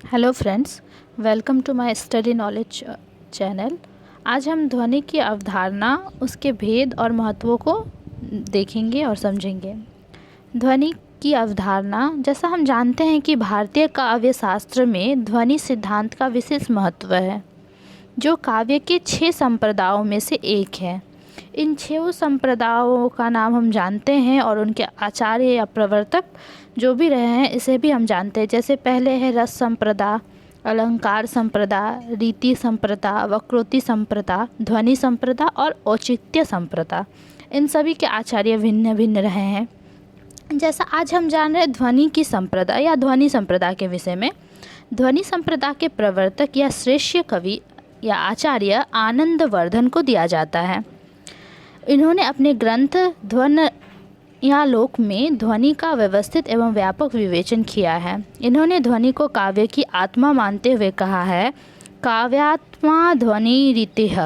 Hello friends, welcome to my study knowledge channel. आज हम ध्वनि की अवधारणा, उसके भेद और महत्वों को देखेंगे और समझेंगे। ध्वनि की अवधारणा, जैसा हम जानते हैं कि भारतीय काव्य शास्त्र में ध्वनि सिद्धांत का विशेष महत्व है, जो काव्य के 6 संप्रदायों में से एक है। इन 6 संप्रदायों का नाम हम जानते हैं और उनके आचार्य या प्रवर्तक जो भी रहे हैं इसे भी हम जानते हैं। जैसे पहले है रस संप्रदा, अलंकार संप्रदा, रीति संप्रदा, वक्रोक्ति संप्रदा, ध्वनि संप्रदा और औचित्य संप्रदा। इन सभी के आचार्य भिन्न भिन्न रहे हैं। जैसा आज हम जान रहे हैं ध्वनि की संप्रदा या ध्वनि संप्रदा के विषय में। ध्वनि संप्रदा के प्रवर्तक या श्रेष्ठ कवि या आचार्य आनंदवर्धन को दिया जाता है। इन्होंने अपने ग्रंथ ध्वन्यालोक में ध्वनि का व्यवस्थित एवं व्यापक विवेचन किया है। इन्होंने ध्वनि को काव्य की आत्मा मानते हुए कहा है, काव्यात्मा ध्वनि रीतिः,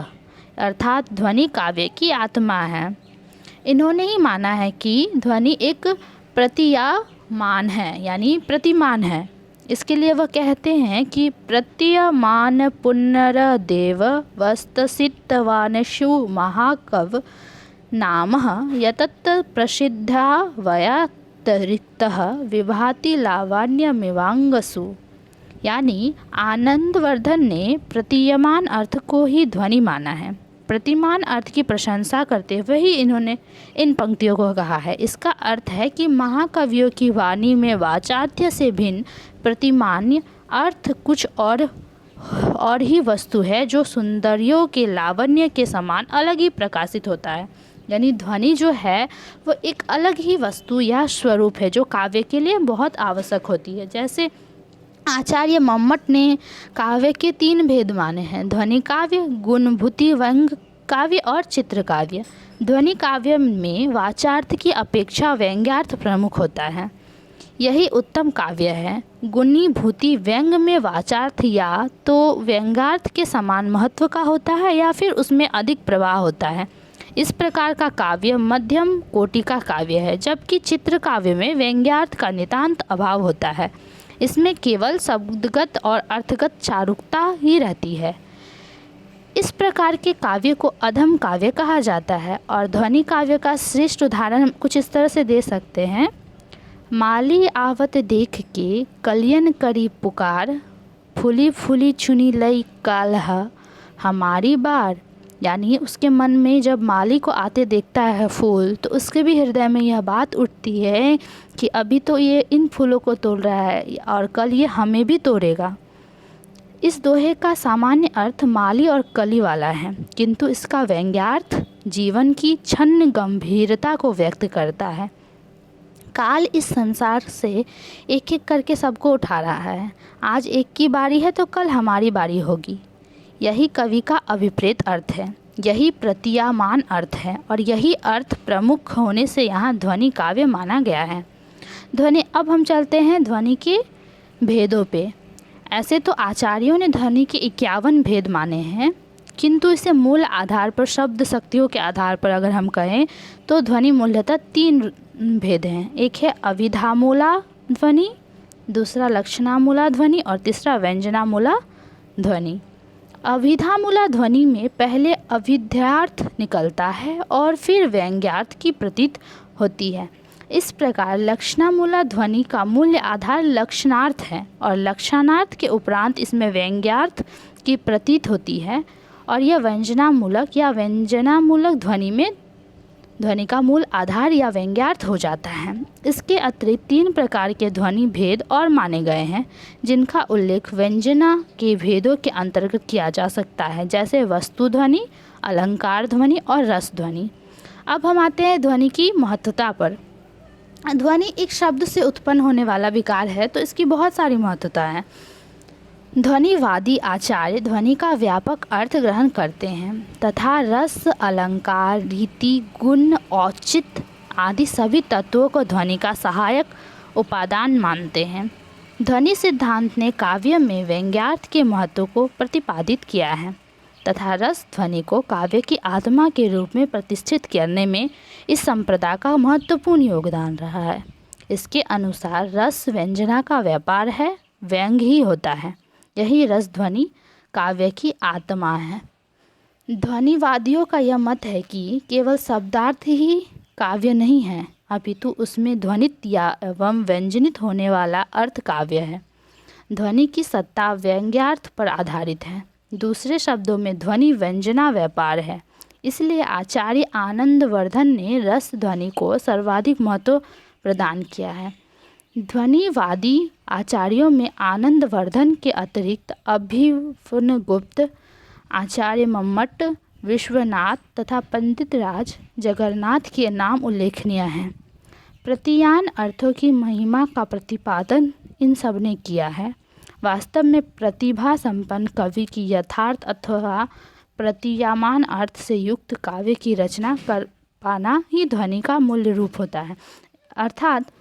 अर्थात ध्वनि काव्य की आत्मा है। इन्होंने ही माना है कि ध्वनि एक प्रतीयमान है, यानी प्रतिमान है। इसके लिए वह कहते हैं कि प्रतीयमान पुनरदेव वस्तसितवानशु महाकव नामः यतत् प्रसिद्धा वयातिरिक्तः विभाति लावण्यमिवांगसु। यानी आनंदवर्धन ने प्रतीयमान अर्थ को ही ध्वनि माना है। प्रतिमान अर्थ की प्रशंसा करते हुए ही इन्होंने इन पंक्तियों को कहा है। इसका अर्थ है कि महाकवियों की वाणी में वाचार्थ्य से भिन्न प्रतिमान्य अर्थ कुछ और ही वस्तु है, जो सुंदरियों के लावण्य के समान अलग ही प्रकाशित होता है। यानी ध्वनि जो है वो एक अलग ही वस्तु या स्वरूप है, जो काव्य के लिए बहुत आवश्यक होती है। जैसे आचार्य मम्मट ने काव्य के 3 भेद माने हैं: ध्वनि काव्य, गुणभूति व्यंग काव्य और चित्र काव्य। ध्वनि काव्य में वाचार्थ की अपेक्षा व्यंग्यार्थ प्रमुख होता है, यही उत्तम काव्य है। गुणीभूति व्यंग में वाचार्थ या तो व्यंग्यार्थ के समान महत्व का होता है या फिर उसमें अधिक प्रवाह होता है। इस प्रकार का काव्य मध्यम कोटि का काव्य है, जबकि चित्र काव्य में व्यंग्यार्थ का नितांत अभाव होता है। इसमें केवल शब्दगत और अर्थगत चारुकता ही रहती है। इस प्रकार के काव्य को अधम काव्य कहा जाता है। और ध्वनि काव्य का श्रेष्ठ उदाहरण कुछ इस तरह से दे सकते हैं: माली आवत देख के कलियन करी पुकार, फूली फूली चुनी लई काल्ह हमारी बार। यानी उसके मन में जब माली को आते देखता है फूल, तो उसके भी हृदय में यह बात उठती है कि अभी तो ये इन फूलों को तोड़ रहा है और कल ये हमें भी तोड़ेगा। इस दोहे का सामान्य अर्थ माली और कली वाला है, किंतु इसका व्यंग्यार्थ जीवन की क्षण गंभीरता को व्यक्त करता है। काल इस संसार से एक एक करके सबको उठा रहा है। आज एक की बारी है तो कल हमारी बारी होगी। यही कवि का अभिप्रेत अर्थ है, यही प्रतीयमान अर्थ है और यही अर्थ प्रमुख होने से यहाँ ध्वनि काव्य माना गया है। ध्वनि, अब हम चलते हैं ध्वनि के भेदों पे। ऐसे तो आचार्यों ने ध्वनि के 51 भेद माने हैं, किंतु इसे मूल आधार पर, शब्द शक्तियों के आधार पर अगर हम कहें तो ध्वनि मूलतः 3 भेद हैं। एक है अभिधामूला ध्वनि, दूसरा लक्षणामूला ध्वनि और तीसरा व्यंजनामूला ध्वनि। अभिधामूला ध्वनि में पहले अभिध्यार्थ निकलता है और फिर व्यंग्यार्थ की प्रतीत होती है। इस प्रकार लक्षणामूला ध्वनि का मूल्य आधार लक्षणार्थ है और लक्षणार्थ के उपरांत इसमें व्यंग्यार्थ की प्रतीत होती है, और यह व्यंजनामूलक या व्यंजनामूलक ध्वनि में ध्वनि का मूल आधार या व्यंग्यार्थ हो जाता है। इसके अतिरिक्त 3 प्रकार के ध्वनि भेद और माने गए हैं, जिनका उल्लेख व्यंजना के भेदों के अंतर्गत किया जा सकता है, जैसे वस्तु ध्वनि, अलंकार ध्वनि और रस ध्वनि। अब हम आते हैं ध्वनि की महत्वता पर। ध्वनि एक शब्द से उत्पन्न होने वाला विकार है, तो इसकी बहुत सारी महत्वता है। ध्वनिवादी आचार्य ध्वनि का व्यापक अर्थ ग्रहण करते हैं तथा रस, अलंकार, रीति, गुण, औचित्य आदि सभी तत्वों को ध्वनि का सहायक उपादान मानते हैं। ध्वनि सिद्धांत ने काव्य में व्यंग्यार्थ के महत्व को प्रतिपादित किया है तथा रस ध्वनि को काव्य की आत्मा के रूप में प्रतिष्ठित करने में इस संप्रदाय का महत्वपूर्ण योगदान रहा है। इसके अनुसार रस व्यंजना का व्यापार है व्यंग ही होता है। यही रस ध्वनि काव्य की आत्मा है। ध्वनिवादियों का यह मत है कि केवल शब्दार्थ ही काव्य नहीं है, अपितु उसमें ध्वनित या एवं व्यंजनित होने वाला अर्थ काव्य है। ध्वनि की सत्ता व्यंग्यार्थ पर आधारित है। दूसरे शब्दों में ध्वनि व्यंजना व्यापार है। इसलिए आचार्य आनंदवर्धन ने रस ध्वनि को सर्वाधिक महत्व प्रदान किया है। ध्वनिवादी आचार्यों में आनंदवर्धन के अतिरिक्त अभिनवगुप्त, आचार्य मम्मट, विश्वनाथ तथा पंडित राज जगन्नाथ के नाम उल्लेखनीय हैं। प्रतीयान अर्थों की महिमा का प्रतिपादन इन सब ने किया है। वास्तव में प्रतिभा संपन्न कवि की यथार्थ अथवा प्रतीयमान अर्थ से युक्त काव्य की रचना कर पाना ही ध्वनि का मूल रूप होता है। अर्थात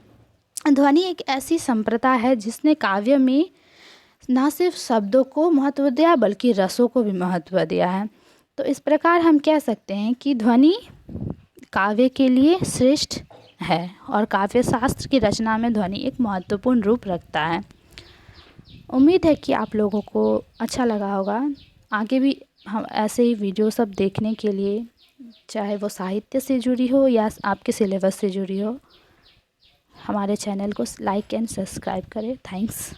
ध्वनि एक ऐसी संप्रदा है जिसने काव्य में न सिर्फ शब्दों को महत्व दिया बल्कि रसों को भी महत्व दिया है। तो इस प्रकार हम कह सकते हैं कि ध्वनि काव्य के लिए श्रेष्ठ है और काव्य शास्त्र की रचना में ध्वनि एक महत्वपूर्ण रूप रखता है। उम्मीद है कि आप लोगों को अच्छा लगा होगा। आगे भी हम ऐसे ही वीडियो सब देखने के लिए, चाहे वो साहित्य से जुड़ी हो या आपके सिलेबस से जुड़ी हो, हमारे चैनल को लाइक एंड सब्सक्राइब करें। थैंक्स।